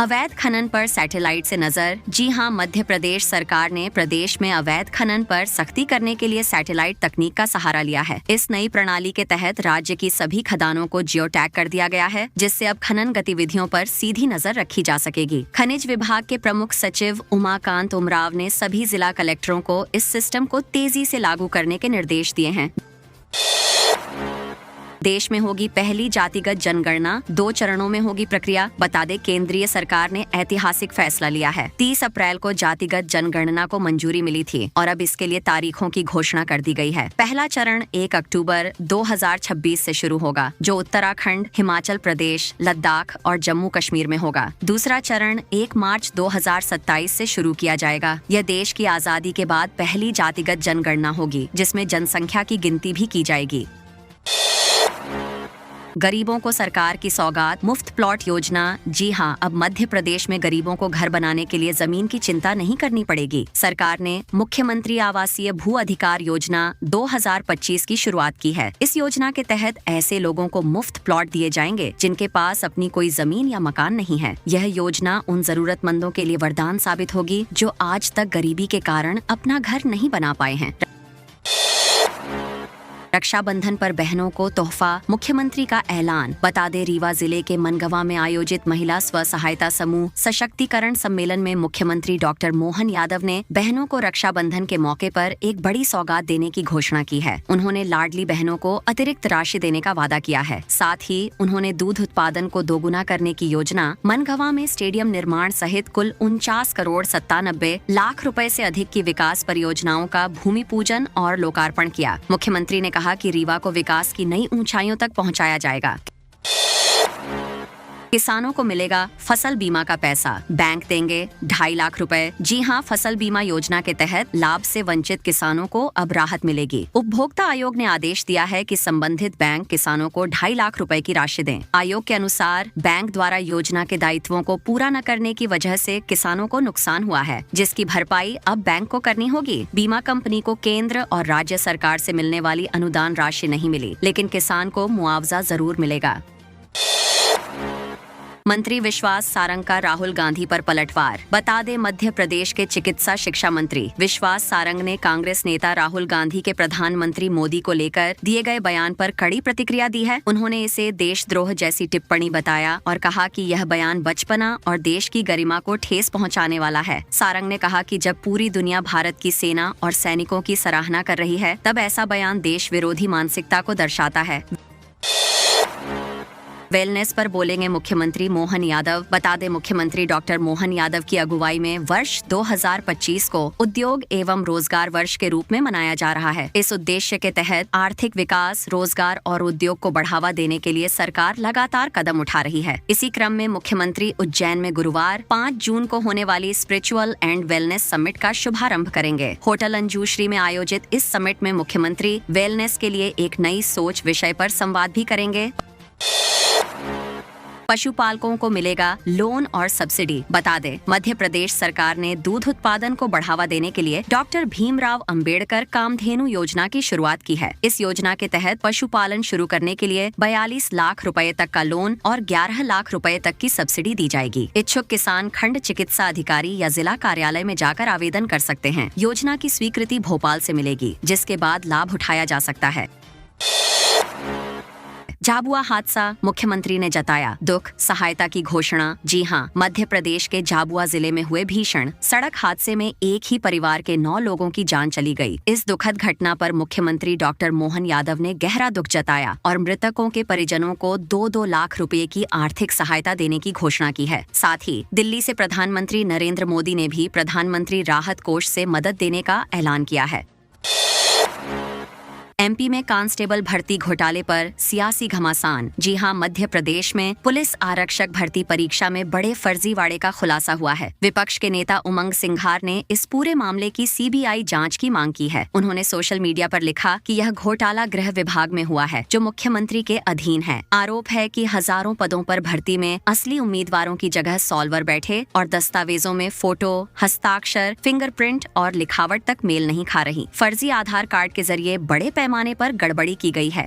अवैध खनन पर सैटेलाइट से नजर। जी हां, मध्य प्रदेश सरकार ने प्रदेश में अवैध खनन पर सख्ती करने के लिए सैटेलाइट तकनीक का सहारा लिया है। इस नई प्रणाली के तहत राज्य की सभी खदानों को जियो टैग कर दिया गया है, जिससे अब खनन गतिविधियों पर सीधी नजर रखी जा सकेगी। खनिज विभाग के प्रमुख सचिव उमाकांत उमराव ने सभी जिला कलेक्टरों को इस सिस्टम को तेजी से लागू करने के निर्देश दिए हैं। देश में होगी पहली जातिगत जनगणना, 2 चरणों में होगी प्रक्रिया। बता दें, केंद्रीय सरकार ने ऐतिहासिक फैसला लिया है। 30 अप्रैल को जातिगत जनगणना को मंजूरी मिली थी और अब इसके लिए तारीखों की घोषणा कर दी गई है। पहला चरण 1 अक्टूबर 2026 से शुरू होगा, जो उत्तराखंड, हिमाचल प्रदेश, लद्दाख और जम्मू कश्मीर में होगा। दूसरा चरण 1 मार्च 2027 से शुरू किया जाएगा। यह देश की आजादी के बाद पहली जातिगत जनगणना होगी, जिसमें जनसंख्या की गिनती भी की जाएगी। गरीबों को सरकार की सौगात, मुफ्त प्लॉट योजना। जी हां, अब मध्य प्रदेश में गरीबों को घर बनाने के लिए जमीन की चिंता नहीं करनी पड़ेगी। सरकार ने मुख्यमंत्री आवासीय भू अधिकार योजना 2025 की शुरुआत की है। इस योजना के तहत ऐसे लोगों को मुफ्त प्लॉट दिए जाएंगे जिनके पास अपनी कोई जमीन या मकान नहीं है। यह योजना उन जरूरतमंदों के लिए वरदान साबित होगी जो आज तक गरीबी के कारण अपना घर नहीं बना पाए हैं। रक्षाबंधन पर बहनों को तोहफा, मुख्यमंत्री का ऐलान। बता दें, रीवा जिले के मनगवा में आयोजित महिला स्व सहायता समूह सशक्तिकरण सम्मेलन में मुख्यमंत्री डॉक्टर मोहन यादव ने बहनों को रक्षाबंधन के मौके पर एक बड़ी सौगात देने की घोषणा की है। उन्होंने लाडली बहनों को अतिरिक्त राशि देने का वादा किया है। साथ ही उन्होंने दूध उत्पादन को दोगुना करने की योजना, मनगवा में स्टेडियम निर्माण सहित कुल 49 करोड़ 97 लाख रुपए से अधिक की विकास परियोजनाओं का भूमि पूजन और लोकार्पण किया। मुख्यमंत्री ने कहा कि रीवा को विकास की नई ऊंचाइयों तक पहुंचाया जाएगा। किसानों को मिलेगा फसल बीमा का पैसा, बैंक देंगे 2.5 लाख रुपए। जी हां, फसल बीमा योजना के तहत लाभ से वंचित किसानों को अब राहत मिलेगी। उपभोक्ता आयोग ने आदेश दिया है कि संबंधित बैंक किसानों को 2.5 लाख रुपए की राशि दें। आयोग के अनुसार बैंक द्वारा योजना के दायित्वों को पूरा न करने की वजह से किसानों को नुकसान हुआ है, जिसकी भरपाई अब बैंक को करनी होगी। बीमा कंपनी को केंद्र और राज्य सरकार से मिलने वाली अनुदान राशि नहीं मिली, लेकिन किसान को मुआवजा जरूर मिलेगा। मंत्री विश्वास सारंग का राहुल गांधी पर पलटवार। बता दें, मध्य प्रदेश के चिकित्सा शिक्षा मंत्री विश्वास सारंग ने कांग्रेस नेता राहुल गांधी के प्रधानमंत्री मोदी को लेकर दिए गए बयान पर कड़ी प्रतिक्रिया दी है। उन्होंने इसे देशद्रोह जैसी टिप्पणी बताया और कहा कि यह बयान बचपना और देश की गरिमा को ठेस पहुंचाने वाला है। सारंग ने कहा कि जब पूरी दुनिया भारत की सेना और सैनिकों की सराहना कर रही है, तब ऐसा बयान देश विरोधी मानसिकता को दर्शाता है। वेलनेस पर बोलेंगे मुख्यमंत्री मोहन यादव। बता दें, मुख्यमंत्री डॉक्टर मोहन यादव की अगुवाई में वर्ष 2025 को उद्योग एवं रोजगार वर्ष के रूप में मनाया जा रहा है। इस उद्देश्य के तहत आर्थिक विकास, रोजगार और उद्योग को बढ़ावा देने के लिए सरकार लगातार कदम उठा रही है। इसी क्रम में मुख्यमंत्री उज्जैन में गुरुवार 5 जून को होने वाली स्पिरिचुअल एंड वेलनेस समिट का शुभारंभ करेंगे। होटल अंजूश्री में आयोजित इस समिट में मुख्यमंत्री वेलनेस के लिए एक नई सोच विषय पर संवाद भी करेंगे। पशुपालकों को मिलेगा लोन और सब्सिडी। बता दें, मध्य प्रदेश सरकार ने दूध उत्पादन को बढ़ावा देने के लिए डॉक्टर भीमराव अंबेडकर कामधेनु योजना की शुरुआत की है। इस योजना के तहत पशुपालन शुरू करने के लिए 42 लाख रुपए तक का लोन और 11 लाख रुपए तक की सब्सिडी दी जाएगी। इच्छुक किसान खंड चिकित्सा अधिकारी या जिला कार्यालय में जाकर आवेदन कर सकते हैं। योजना की स्वीकृति भोपाल से मिलेगी, जिसके बाद लाभ उठाया जा सकता है। झाबुआ हादसा, मुख्यमंत्री ने जताया दुख, सहायता की घोषणा। जी हां, मध्य प्रदेश के झाबुआ जिले में हुए भीषण सड़क हादसे में एक ही परिवार के 9 लोगों की जान चली गई। इस दुखद घटना पर मुख्यमंत्री डॉक्टर मोहन यादव ने गहरा दुख जताया और मृतकों के परिजनों को 2-2 लाख रुपए की आर्थिक सहायता देने की घोषणा की है। साथ ही दिल्ली से प्रधानमंत्री नरेंद्र मोदी ने भी प्रधानमंत्री राहत कोष से मदद देने का ऐलान किया है। एमपी में कांस्टेबल भर्ती घोटाले पर सियासी घमासान। जी हां, मध्य प्रदेश में पुलिस आरक्षक भर्ती परीक्षा में बड़े फर्जीवाड़े का खुलासा हुआ है। विपक्ष के नेता उमंग सिंघार ने इस पूरे मामले की सीबीआई जांच की मांग की है। उन्होंने सोशल मीडिया पर लिखा कि यह घोटाला गृह विभाग में हुआ है, जो मुख्यमंत्री के अधीन है। आरोप है कि हजारों पदों पर भर्ती में असली उम्मीदवारों की जगह सॉल्वर बैठे और दस्तावेजों में फोटो, हस्ताक्षर, फिंगरप्रिंट और लिखावट तक मेल नहीं खा रही। फर्जी आधार कार्ड के जरिए बड़े पैमाने पर गड़बड़ी की गई है।